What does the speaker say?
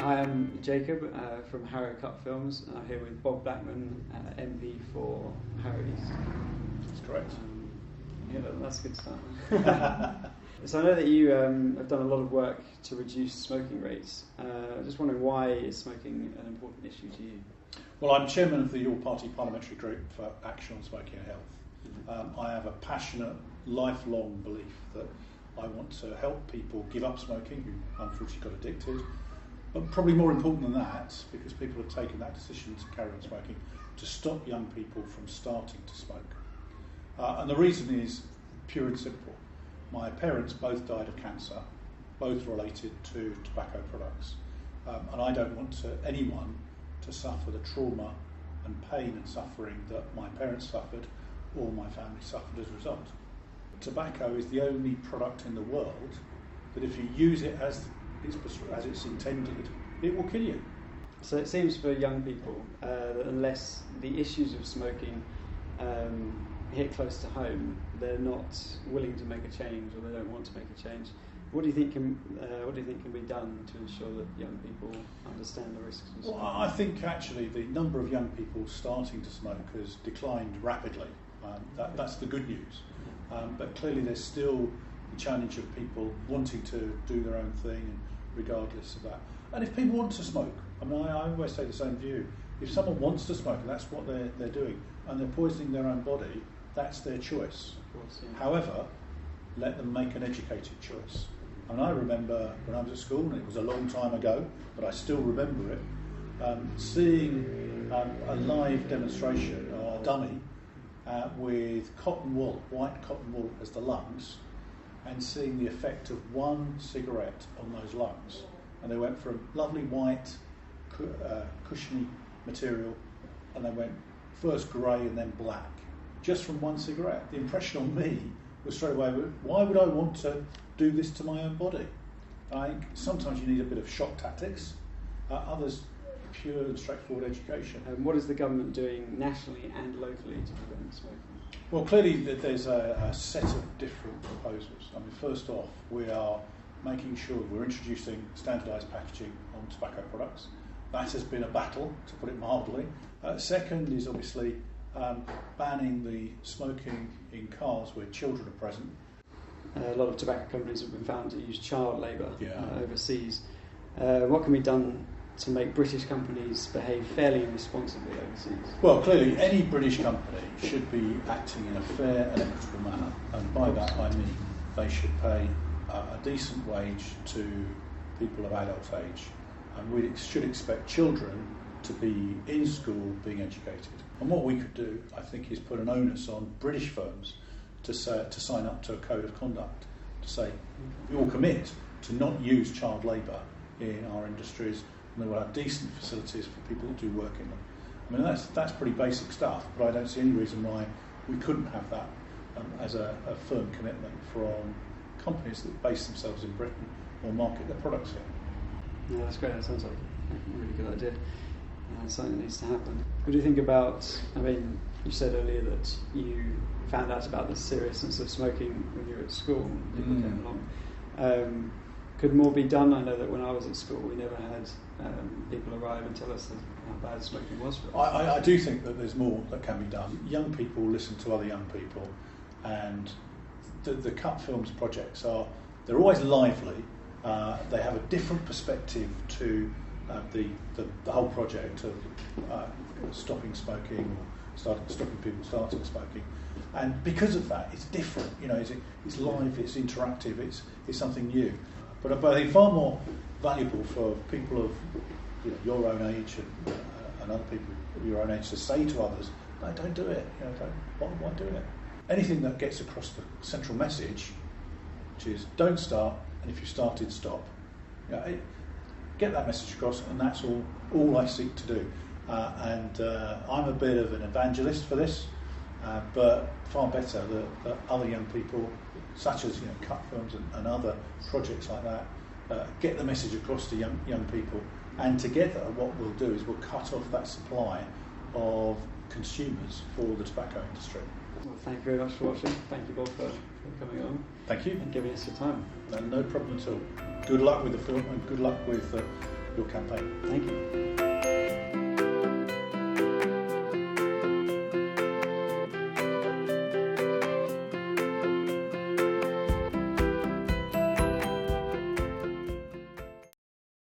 I am Jacob from Harrow Cut Films, and I'm here with Bob Blackman, MP for Harrow East. That's correct. Yeah, that's a good start. So I know that you have done a lot of work to reduce smoking rates. Just wondering, why is smoking an important issue to you? Well, I'm chairman of the All-Party Parliamentary Group for Action on Smoking and Health. I have a passionate, lifelong belief that I want to help people give up smoking who unfortunately got addicted, but probably more important than that, because people have taken that decision to carry on smoking, to stop young people from starting to smoke. And the reason is pure and simple. My parents both died of cancer, both related to tobacco products, and I don't want anyone to suffer the trauma and pain and suffering that my parents suffered or my family suffered as a result. Tobacco is the only product in the world that if you use it as it's intended, it will kill you. So it seems for young people that unless the issues of smoking hit close to home, they're not willing to make a change, or they don't want to make a change. What do you think can be done to ensure that young people understand the risks of smoking? Well, I think actually the number of young people starting to smoke has declined rapidly. That's the good news. But clearly there's still the challenge of people wanting to do their own thing, and regardless of that. And if people want to smoke, I mean, I always say the same view. If someone wants to smoke and that's what they're doing, and they're poisoning their own body, that's their choice. Of course, yeah. However, let them make an educated choice. And I remember when I was at school, and it was a long time ago, but I still remember it, seeing a live demonstration, or a dummy, with cotton wool, white cotton wool as the lungs, and seeing the effect of one cigarette on those lungs. And they went from lovely white, cushiony material, and they went first grey and then black, just from one cigarette. The impression on me was straight away, why would I want to do this to my own body? I think sometimes you need a bit of shock tactics, others pure and straightforward education. What is the government doing nationally and locally to prevent smoking? Well, clearly there's a set of different proposals. I mean, first off, we are making sure we're introducing standardised packaging on tobacco products. That has been a battle, to put it mildly. Second is obviously banning the smoking in cars where children are present. A lot of tobacco companies have been found to use child labour overseas. What can be done to make British companies behave fairly and responsibly overseas? Well, clearly any British company should be acting in a fair and equitable manner, and by that I mean they should pay a decent wage to people of adult age, and we should expect children to be in school being educated. And what we could do, I think, is put an onus on British firms to sign up to a code of conduct, to say we all commit to not use child labour in our industries, and they will have decent facilities for people that do work in them. I mean, that's pretty basic stuff, but I don't see any reason why we couldn't have that as a firm commitment from companies that base themselves in Britain or market their products here. Yeah, that's great. That sounds like a really good idea. Something that needs to happen. What do you think about, I mean, you said earlier that you found out about the seriousness of smoking when you were at school and people came along. Could more be done? I know that when I was at school we never had people arrive and tell us how bad smoking was for us. I do think that there's more that can be done. Young people listen to other young people, and the Cut Films projects they're always lively. They have a different perspective to the whole project of stopping smoking or stopping people starting smoking, and because of that, it's different. You know, it's live, it's interactive, it's something new. But I think far more valuable for people of your own age and other people of your own age to say to others, "No, don't do it. Why do it?" Anything that gets across the central message, which is don't start, and if you started, stop. Get that message across, and that's all I seek to do. I'm a bit of an evangelist for this, but far better that other young people, such as Cut Films and other projects like that, get the message across to young people. And together, what we'll do is we'll cut off that supply of consumers for the tobacco industry. Well, thank you very much for watching. Thank you, Bob, for coming on. Thank you. And giving us your time. No problem at all. Good luck with the film, and good luck with your campaign. Thank you.